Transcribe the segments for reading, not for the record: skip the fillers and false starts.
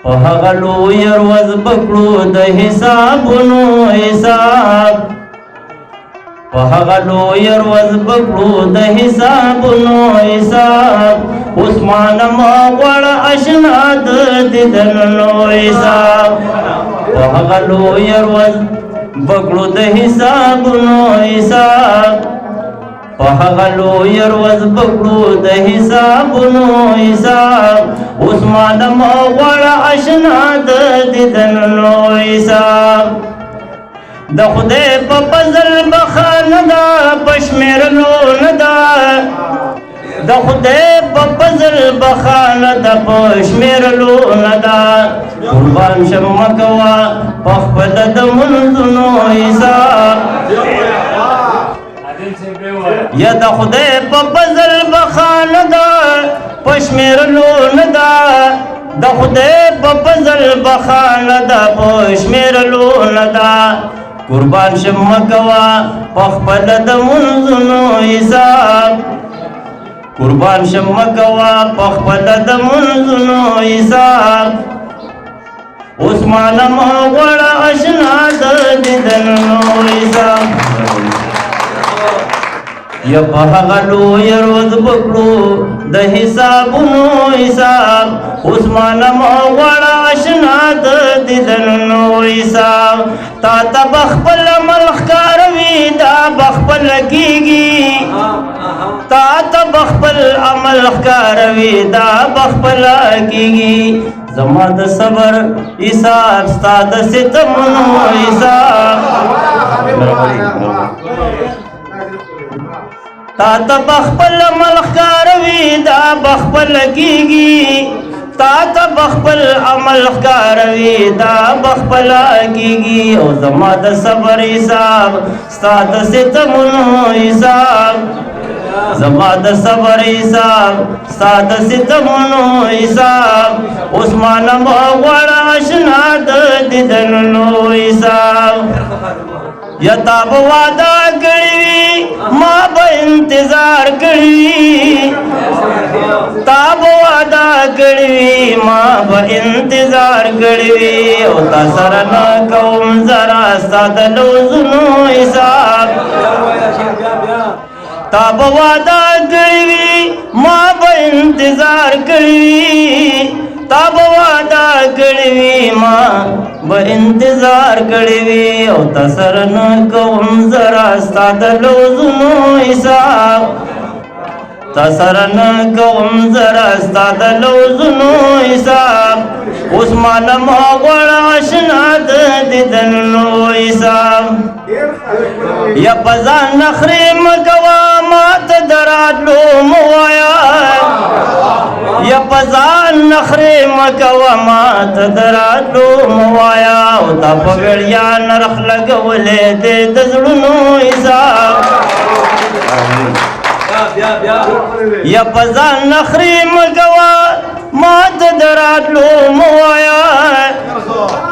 په هغه لوی ورځ بکړو د حسابونو حساب په هغه لوی ورځ بکړو د حسابونو حساب عثمان ما غواړه اشنا د دیدنو حساب په هغه لوی ورځ بکړو د حسابونو حساب په هغه لوی ورځ بکړو د حسابونو حساب عثمان ما غواړه اشنا د دیدنو حساب د خدای په فضل بخانه دا پشمیرلو نه دا د خدای په فضل بخانه دا پشمیرلو نه دا قربان شم مکوا په خپل د منځونو حساب یا د خدای په فضل بخانه دا پشمیرلو نه دا د خدای په فضل بخانه دا پشمیرلو نه دا قربان شم مکوا په خپل د منځونو حساب قربان شم مکوا په خپل د منځونو حساب عثمان ما غواړه اشنا د دیدنو حساب یا په هغه لوی ورځ بکړو د حسابونو حساب عثمان ما غواړه اشنا د دیدنو حساب تا ته بخپل عمل ښکاروي دا بخپل کېږي تا ته بخپل عمل ښکاروي دا بخپل کېږي زما د صبر حساب ستا د ستمونو حساب تا ته بخپل عمل ښکاروي دا بخپل کېږي تا ته بخپل عمل ښکاروي دا بخپل کېږي او زما د صبر حساب ستا د ستمونو حساب زما د صبر حساب ستا د ستمونو حساب عثمان ما غواړه اشنا د دیدنو حساب یا تا به وعده کړی ما به انتظار کړی تا به وعده کړی ما به انتظار کړی او تا سره نه کوم ذرا ستا د لوزونو حساب تا به وعده کړی ما به انتظار کړی تا به وعده کړی ما به انتظار کړی او تا سره نه کوم ذرا ستا د لوزونو حساب تا سره نه کوم ذرا ستا د لوزونو حساب عثمان ما غواړه اشنا د دیدنو حساب یا په ځان نخرې مه کوه ماته د راتلو مه وایه یا په ځان نخرې مه کوه ماته د راتلو مه وایه او تا په ویړیا نرخ لګولی دی د زړونو حساب یا په ځان نخرې مه کوه ماته د راتلو مه وایه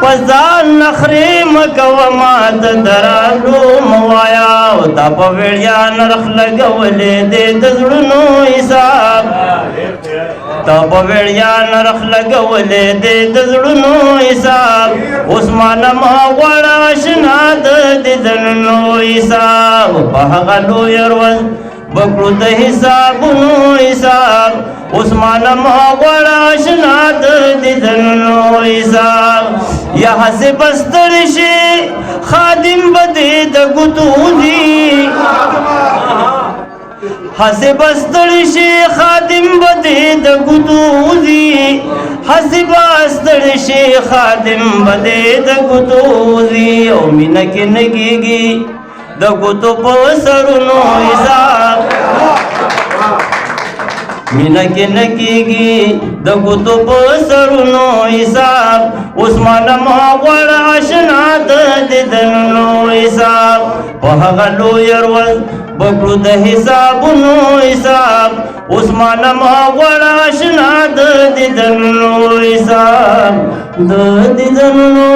په ځان نخرې مه کوه ماته د راتلو مه وایه او تا په ویړیا نرخ لګولی دی د زړونو حساب تا په ویړیا نرخ لګولی دی د زړونو حساب عثمان ما غواړه اشنا د دیدنو حساب په هغه لوی ورځ بکړو د حسابونو حساب عثمان ما غواړه اشنا د دیدنو حساب یا هسې به ستړی شي خادم به دې د ګوتو ځي هسې به ستړی شي خادم به دې د ګوتو ځي هسې به ستړی شي خادم به دې د ګوتو ځي او مینه کې نه کېږي د ګوتو په سرونو حساب مینه کې نه کېږي د ګوتو په سرونو حساب عثمان ما غواړه اشنا د دیدنو حساب په هغه لوی ورځ بکړو د حسابونو حساب عثمان ما غواړه اشنا د دیدنو حساب د دیدنو